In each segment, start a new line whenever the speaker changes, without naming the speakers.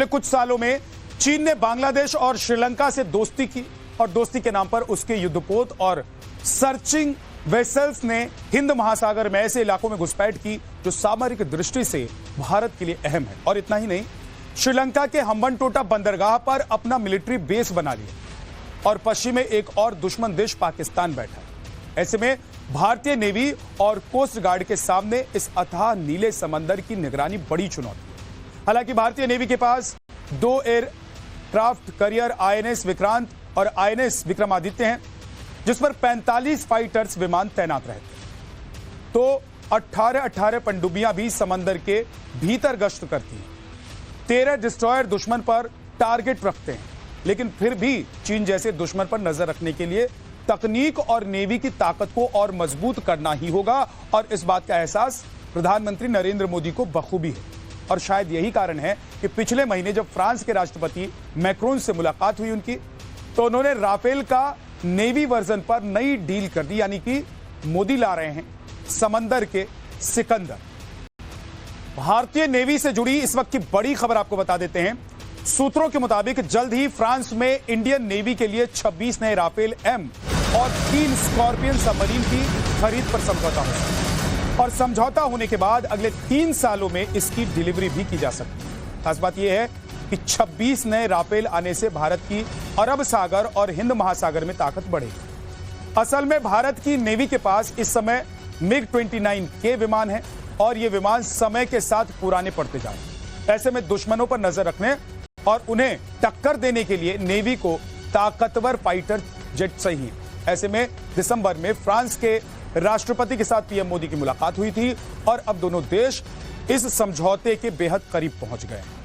कुछ सालों में चीन ने बांग्लादेश और श्रीलंका से दोस्ती की और दोस्ती के नाम पर उसके युद्धपोत और सर्चिंग वेसल्स ने हिंद महासागर में ऐसे इलाकों में घुसपैठ की जो सामरिक दृष्टि से भारत के लिए अहम है। और इतना ही नहीं, श्रीलंका के हम्बनटोटा बंदरगाह पर अपना मिलिट्री बेस बना लिया और पश्चिम में एक और दुश्मन देश पाकिस्तान बैठा है। ऐसे में भारतीय नेवी और कोस्ट गार्ड के सामने इस अथाह नीले समंदर की निगरानी बड़ी चुनौती है। हालांकि भारतीय नेवी के पास 2 एयरक्राफ्ट कैरियर आईएनएस विक्रांत और आईएनएस विक्रमादित्य हैं, जिस पर 45 फाइटर्स विमान तैनात रहते हैं। तो 18 पनडुब्बियां भी समंदर के भीतर गश्त करती हैं। 13 डिस्ट्रॉयर दुश्मन पर टारगेट रखते हैं, लेकिन फिर भी चीन जैसे दुश्मन पर नजर रखने के लिए तकनीक और नेवी की ताकत को और मजबूत करना ही होगा। और इस बात का एहसास प्रधानमंत्री नरेंद्र मोदी को बखूबी है। और शायद यही कारण है कि पिछले महीने जब फ्रांस के राष्ट्रपति मैक्रोन से मुलाकात हुई उनकी, तो उन्होंने राफेल का नेवी वर्जन पर नई डील कर दी, यानी कि मोदी ला रहे हैं समंदर के सिकंदर। भारतीय नेवी से जुड़ी इस वक्त की बड़ी खबर आपको बता देते हैं। सूत्रों के मुताबिक जल्द ही फ्रांस में इंडियन नेवी के लिए 26 नए राफेल एम और 3 स्कॉर्पियन सबमरीन की खरीद पर समझौता हो और समझौता होने के बाद अगले 3 सालों में इसकी डिलीवरी भी की जा सकती है। खास बात यह है कि 26 नए राफेल आने से भारत की अरब सागर और हिंद महासागर में ताकत बढ़ेगी। असल में भारत की नेवी के पास इस समय MiG-29K विमान है और ये विमान समय के साथ पुराने पड़ते जा रहे हैं। ऐसे में दुश्मनों पर नजर रखने और उन्हें टक्कर देने के लिए नेवी को ताकतवर फाइटर जेट चाहिए। ऐसे में दिसंबर में फ्रांस के राष्ट्रपति के साथ पीएम मोदी की मुलाकात हुई थी और अब दोनों देश इस समझौते के बेहद करीब पहुंच गए हैं।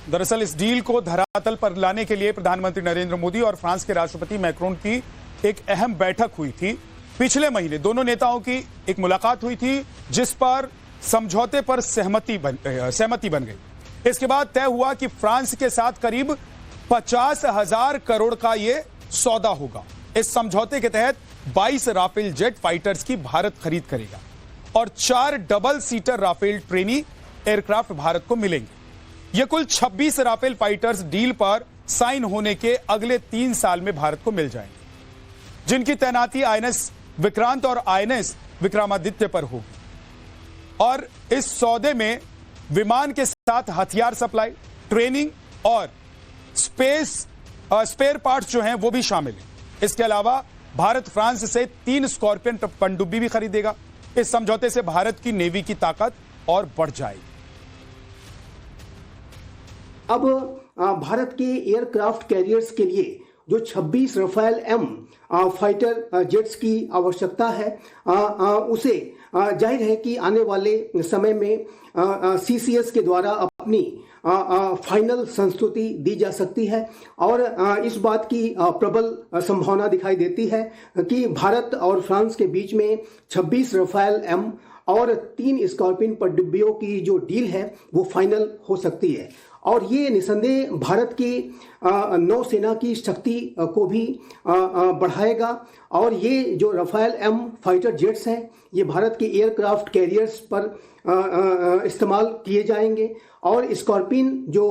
दरअसल इस डील को धरातल पर लाने के लिए प्रधानमंत्री नरेंद्र मोदी और फ्रांस के राष्ट्रपति मैक्रोन की एक अहम बैठक हुई थी। पिछले महीने दोनों नेताओं की एक मुलाकात हुई थी, जिस पर समझौते पर सहमति बन गई। इसके बाद तय हुआ कि फ्रांस के साथ करीब 50,000 करोड़ का यह सौदा होगा। इस समझौते के तहत 22 राफेल जेट फाइटर्स की भारत खरीद करेगा और 4 double seater Rafale trainee aircraft Bharat को मिलेंगे। यह कुल 26 राफेल फाइटर्स डील पर साइन होने के अगले 3 साल में भारत को मिल जाएंगे, जिनकी तैनाती आईएनएस विक्रांत और आईएनएस विक्रमादित्य पर होगी। और इस सौदे में विमान के साथ हथियार सप्लाई, ट्रेनिंग और स्पेयर पार्ट्स जो हैं वो भी शामिल हैं। इसके अलावा भारत फ्रांस से 3 स्कॉर्पियन पनडुब्बी भी खरीदेगा। इस समझौते से भारत की नेवी की ताकत और बढ़ जाएगी।
अब भारत के एयरक्राफ्ट कैरियर्स के लिए जो 26 राफेल एम फाइटर जेट्स की आवश्यकता है, उसे जाहिर है कि आने वाले समय में CCS के द्वारा अपनी फाइनल संस्तुति दी जा सकती है। और इस बात की प्रबल संभावना दिखाई देती है कि भारत और फ्रांस के बीच में 26 राफेल एम और 3 स्कॉर्पियन पनडुब्बियों की जो डील है वो फाइनल हो सकती है। और ये निसंदेह भारत की नौसेना की शक्ति को भी बढ़ाएगा। और ये जो राफेल एम फाइटर जेट्स हैं ये भारत के एयरक्राफ्ट कैरियर्स पर इस्तेमाल किए जाएंगे और स्कॉर्पियन जो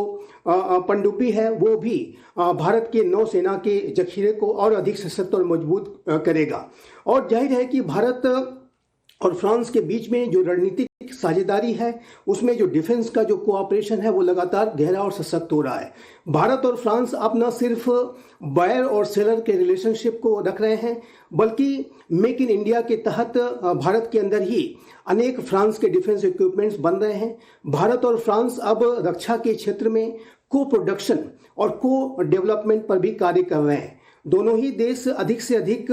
पनडुब्बी है वो भी भारत के नौसेना के जखीरे को और अधिक सशक्त और मजबूत करेगा। और जाहिर है कि भारत और फ्रांस के बीच में जो रणनीतिक साझेदारी है उसमें जो डिफेंस का जो कोऑपरेशन है वो लगातार गहरा और सशक्त हो रहा है। भारत और फ्रांस अब न सिर्फ बायर और सेलर के रिलेशनशिप को रख रहे हैं, बल्कि मेक इन इंडिया के तहत भारत के अंदर ही अनेक फ्रांस के डिफेंस इक्विपमेंट्स बन रहे हैं। भारत और फ्रांस अब रक्षा के क्षेत्र में को प्रोडक्शन और को डेवलपमेंट पर भी कार्य कर रहे हैं। दोनों ही देश अधिक से अधिक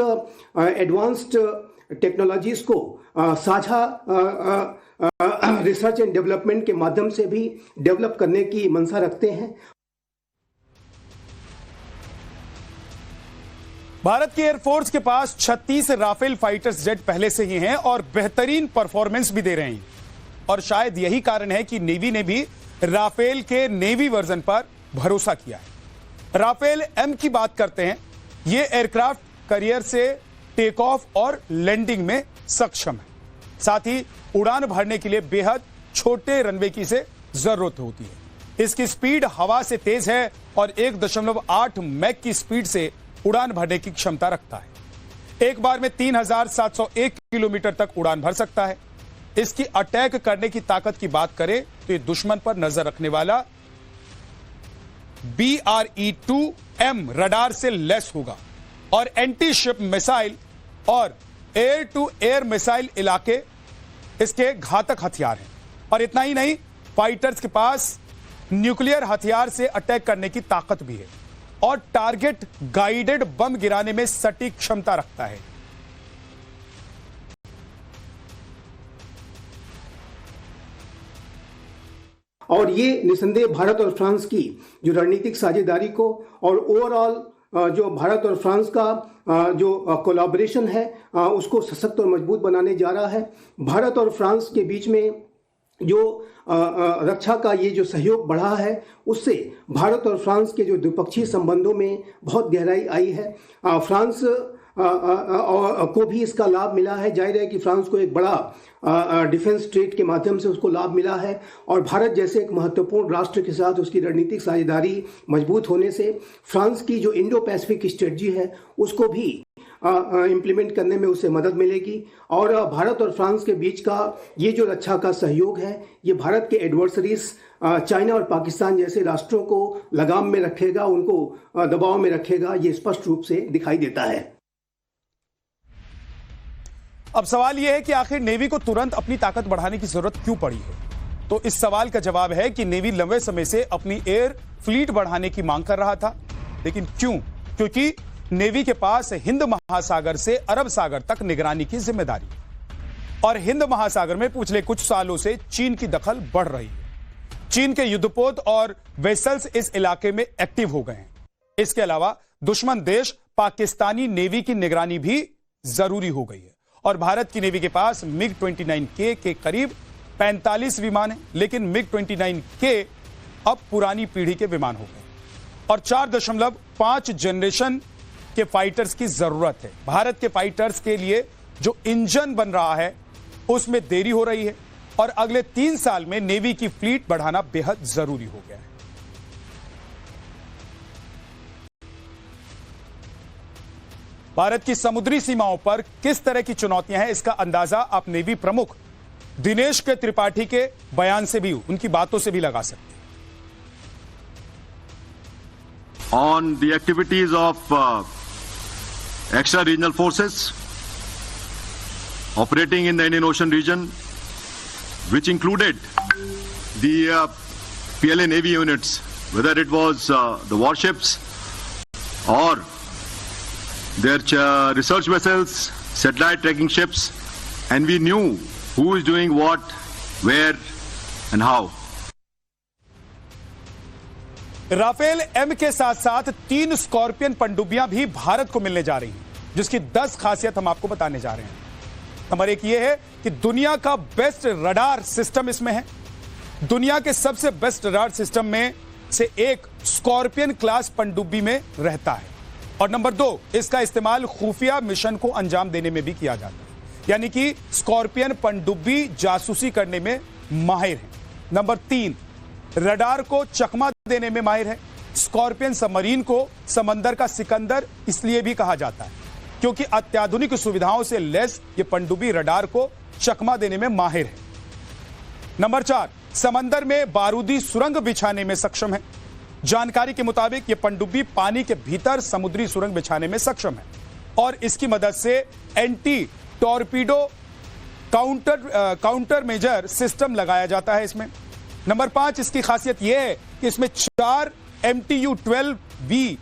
एडवांस्ड टेक्नोलॉजीज को साझा रिसर्च एंड डेवलपमेंट के माध्यम से भी डेवलप करने की मंशा रखते हैं।
भारत की एयरफोर्स के पास 36 राफेल फाइटर्स जेट पहले से ही हैं और बेहतरीन परफॉर्मेंस भी दे रहे हैं। और शायद यही कारण है कि नेवी ने भी राफेल के नेवी वर्जन पर भरोसा किया है। राफेल एम की बात करते हैं। यह एयरक्राफ्ट करियर से टेक ऑफ और लैंडिंग में सक्षम है, साथ ही उड़ान भरने के लिए बेहद छोटे रनवे की से जरूरत होती है। इसकी स्पीड हवा से तेज है और 1.8 मैक की स्पीड से उड़ान भरने की क्षमता रखता है। एक बार में 3701 किलोमीटर तक उड़ान भर सकता है। इसकी अटैक करने की ताकत की बात करें तो यह दुश्मन पर नजर रखने वाला BRE-2M रडार से लेस होगा और एंटी शिप मिसाइल और एयर टू एयर मिसाइल इलाके इसके घातक हथियार हैं। और इतना ही नहीं, फाइटर्स के पास न्यूक्लियर हथियार से अटैक करने की ताकत भी है और टारगेट गाइडेड बम गिराने में सटीक क्षमता रखता है।
और ये निसंदेह भारत और फ्रांस की जो रणनीतिक साझेदारी को और ओवरऑल जो भारत और फ्रांस का जो कोलैबोरेशन है उसको सशक्त और मजबूत बनाने जा रहा है। भारत और फ्रांस के बीच में जो रक्षा का ये जो सहयोग बढ़ा है उससे भारत और फ्रांस के जो द्विपक्षीय संबंधों में बहुत गहराई आई है। फ्रांस को भी इसका लाभ मिला है। जाहिर है कि फ्रांस को एक बड़ा डिफेंस ट्रेड के माध्यम से उसको लाभ मिला है और भारत जैसे एक महत्वपूर्ण राष्ट्र के साथ उसकी रणनीतिक साझेदारी मजबूत होने से फ्रांस की जो इंडो पैसिफिक स्ट्रेटजी है उसको भी इम्प्लीमेंट करने में उसे मदद मिलेगी। और भारत और फ्रांस के बीच का ये जो रक्षा का सहयोग है ये भारत के एडवर्सरीज चाइना और पाकिस्तान जैसे राष्ट्रों को लगाम में रखेगा, उनको दबाव में रखेगा, ये स्पष्ट रूप से दिखाई देता है।
अब सवाल यह है कि आखिर नेवी को तुरंत अपनी ताकत बढ़ाने की जरूरत क्यों पड़ी है? तो इस सवाल का जवाब है कि नेवी लंबे समय से अपनी एयर फ्लीट बढ़ाने की मांग कर रहा था। लेकिन क्यों? क्योंकि नेवी के पास हिंद महासागर से अरब सागर तक निगरानी की जिम्मेदारी और हिंद महासागर में पिछले कुछ सालों से चीन की दखल बढ़ रही है। चीन के युद्धपोत और वेसल्स इस इलाके में एक्टिव हो गए हैं। इसके अलावा दुश्मन देश पाकिस्तानी नेवी की निगरानी भी जरूरी हो गई है और भारत की नेवी के पास MiG-29K के करीब 45 विमान हैं, लेकिन MiG-29K अब पुरानी पीढ़ी के विमान हो गए और 4.5 जनरेशन के फाइटर्स की जरूरत है। भारत के फाइटर्स के लिए जो इंजन बन रहा है उसमें देरी हो रही है और अगले 3 साल में नेवी की फ्लीट बढ़ाना बेहद जरूरी हो गया है। भारत की समुद्री सीमाओं पर किस तरह की चुनौतियां हैं, इसका अंदाजा आप नेवी प्रमुख दिनेश के त्रिपाठी के बयान से भी, उनकी बातों से भी लगा सकते हैं।
On the activities of extra-regional forces operating in the Indian Ocean region, which included the PLA Navy units, whether it was the warships or their research vessels, satellite tracking ships, and we knew who is doing what, where, and how.
Rafale M के साथ साथ 3 scorpion पनडुब्बियां भी भारत को मिलने जा रही हैं, जिसकी 10 खासियत हम आपको बताने जा रहे हैं। नंबर 1 यह है कि दुनिया का बेस्ट रडार सिस्टम इसमें है। दुनिया के सबसे बेस्ट रडार सिस्टम में से एक स्कॉर्पियन क्लास पनडुब्बी में रहता है। और नंबर 2, इसका इस्तेमाल खुफिया मिशन को अंजाम देने में भी किया जाता है, यानी कि स्कॉर्पियन पनडुब्बी जासूसी करने में माहिर है। नंबर 3, रडार को चकमा देने में माहिर है। स्कॉर्पियन सबमरीन को समंदर का सिकंदर इसलिए भी कहा जाता है क्योंकि अत्याधुनिक सुविधाओं से लैस ये पनडुब्बी रडार को चकमा देने में माहिर है। नंबर 4, समंदर में बारूदी सुरंग बिछाने में सक्षम है। जानकारी के मुताबिक ये पनडुब्बी पानी के भीतर समुद्री सुरंग बिछाने में सक्षम है और इसकी मदद से anti torpedo counter measure system लगाया जाता है इसमें। नंबर 5, इसकी खासियत यह है कि इसमें 4 MTU-12V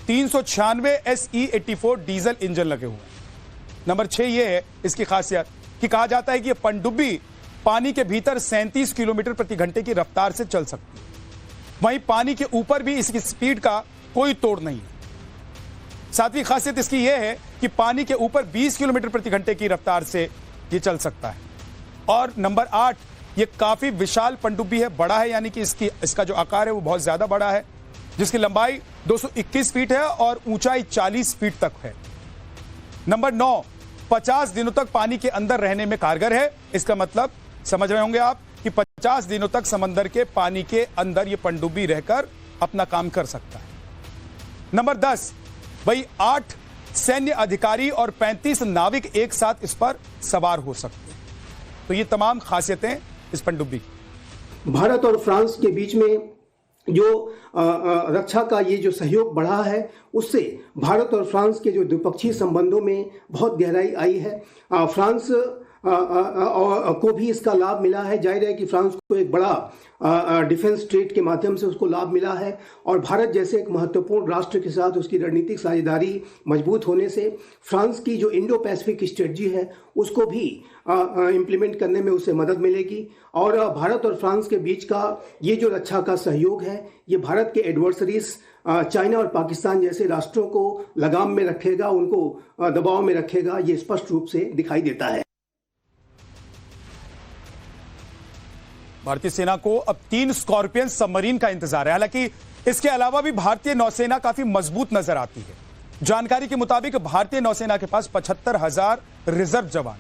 396 SE-84 डीजल इंजन लगे हुए हैं। नंबर 6 यह है इसकी खासियत कि कहा जाता है कि यह पनडुब्बी पानी के भीतर 37 किलोमीटर प्रति घंटे की रफ्तार से चल सकती है। वहीं पानी के ऊपर भी इसकी स्पीड का कोई तोड़ नहीं है। 7वीं खासियत इसकी यह है कि पानी के ऊपर 20 किलोमीटर प्रति घंटे की रफ्तार से यह चल सकता है। और नंबर 8, ये काफी विशाल पनडुब्बी है, बड़ा है, यानी कि इसका जो आकार है वो बहुत ज्यादा बड़ा है, जिसकी लंबाई 221 फीट है और ऊंचाई 40 फीट तक है। नंबर 9, 50 दिनों तक पानी के अंदर रहने में कारगर है। इसका मतलब समझ रहे होंगे आप कि 50 दिनों तक समंदर के पानी के अंदर ये पनडुब्बी रहकर अपना काम कर सकता है। नंबर 10, भाई 8 सैन्य अधिकारी और 35 नाविक एक साथ इस पर सवार हो सकते हैं। तो ये तमाम खासियतें इस पनडुब्बी की।
भारत और फ्रांस के बीच में जो रक्षा का ये जो सहयोग बढ़ा है, उससे भारत और फ्रांस के जो द्विपक्षीय संबंधों में बहुत गहराई आई है। फ्रांस को भी इसका लाभ मिला है। जाहिर है कि फ्रांस को एक बड़ा डिफेंस ट्रेड के माध्यम से उसको लाभ मिला है, और भारत जैसे एक महत्वपूर्ण राष्ट्र के साथ उसकी रणनीतिक साझेदारी मजबूत होने से फ्रांस की जो इंडो पैसिफिक स्ट्रेटजी है उसको भी इम्प्लीमेंट करने में उसे मदद मिलेगी। और भारत और फ्रांस के बीच का ये जो रक्षा का सहयोग है, ये भारत के एडवर्सरीज चाइना और पाकिस्तान जैसे राष्ट्रों को लगाम में रखेगा, उनको दबाव में रखेगा, ये स्पष्ट रूप से दिखाई देता है।
भारतीय सेना को अब 3 स्कॉर्पियन सबमरीन का इंतजार है। हालांकि इसके अलावा भी भारतीय नौसेना काफी मजबूत नजर आती है। जानकारी के मुताबिक भारतीय नौसेना के पास 75,000 रिजर्व जवान,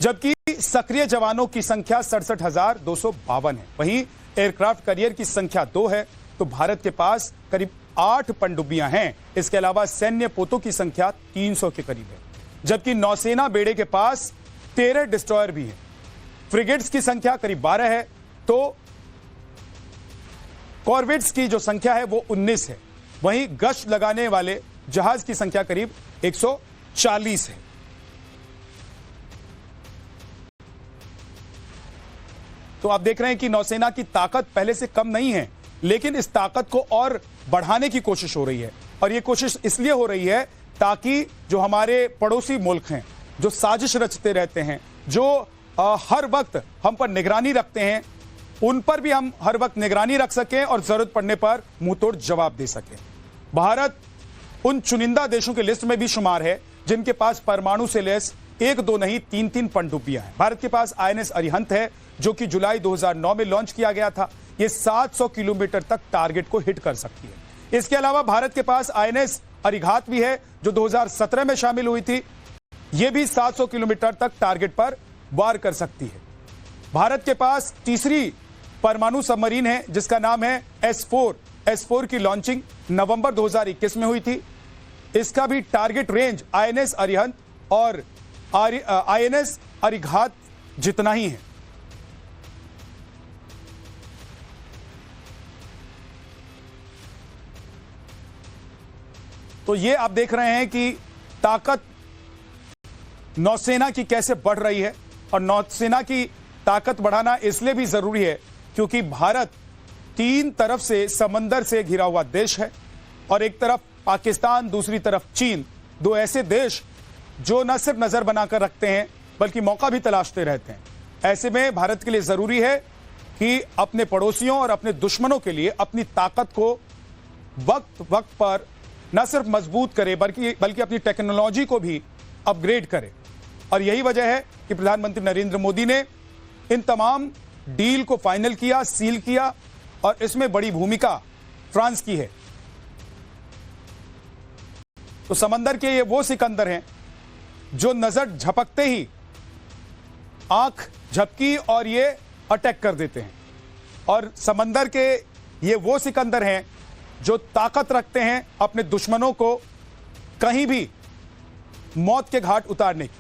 जबकि सक्रिय जवानों की संख्या 67,252 है। वहीं एयरक्राफ्ट कैरियर की संख्या 2 है। तो भारत के पास करीब 8 पनडुब्बियां हैं। इसके अलावा सैन्य पोतों की संख्या 300 के करीब है, जबकि नौसेना बेड़े के पास 13 डिस्ट्रॉयर भी हैं। फ्रिगेट्स की संख्या करीब 12 है, तो कॉर्वेट्स की जो संख्या है वो 19 है। वहीं गश्त लगाने वाले जहाज की संख्या करीब 140 है। तो आप देख रहे हैं कि नौसेना की ताकत पहले से कम नहीं है, लेकिन इस ताकत को और बढ़ाने की कोशिश हो रही है। और यह कोशिश इसलिए हो रही है ताकि जो हमारे पड़ोसी मुल्क हैं, जो साजिश रचते रहते हैं, जो हर वक्त हम पर निगरानी रखते हैं, उन पर भी हम हर वक्त निगरानी रख सकें और जरूरत पड़ने पर मुंहतोड़ जवाब दे सकें। भारत उन चुनिंदा देशों की लिस्ट में भी शुमार है जिनके पास परमाणु से लैस 1-2 नहीं 3-3 पनडुब्बियां हैं। भारत के पास INS अरिहंत है, जो कि जुलाई 2009 में लॉन्च किया गया था। यह 700 किलोमीटर तक टारगेट को हिट कर सकती है। इसके अलावा भारत के पास INS अरिघात भी है, जो 2017 में शामिल हुई थी। यह भी 700 किलोमीटर तक टारगेट पर वार कर सकती है। भारत के पास तीसरी परमाणु सबमरीन है, जिसका नाम है S4। S4 की लॉन्चिंग नवंबर 2021 में हुई थी। इसका भी टारगेट रेंज INS अरिहंत और INS अरिघात जितना ही है। तो ये आप देख रहे हैं कि ताकत नौसेना की कैसे बढ़ रही है। और नौसेना की ताकत बढ़ाना इसलिए भी जरूरी है क्योंकि भारत 3 तरफ से समंदर से घिरा हुआ देश है, और एक तरफ पाकिस्तान, दूसरी तरफ चीन, 2 ऐसे देश जो न सिर्फ नजर बनाकर रखते हैं बल्कि मौका भी तलाशते रहते हैं। ऐसे में भारत के लिए जरूरी है कि अपने पड़ोसियों और अपने दुश्मनों के लिए अपनी ताकत को वक्त वक्त पर न सिर्फ मजबूत करे बल्कि अपनी टेक्नोलॉजी को भी अपग्रेड करे। और यही वजह है कि प्रधानमंत्री नरेंद्र मोदी ने इन तमाम डील को फाइनल किया, सील किया, और इसमें बड़ी भूमिका फ्रांस की है। तो समंदर के ये वो सिकंदर हैं जो नजर झपकते ही आंख झपकी और ये अटैक कर देते हैं। और समंदर के ये वो सिकंदर हैं जो ताकत रखते हैं अपने दुश्मनों को कहीं भी मौत के घाट उतारने की।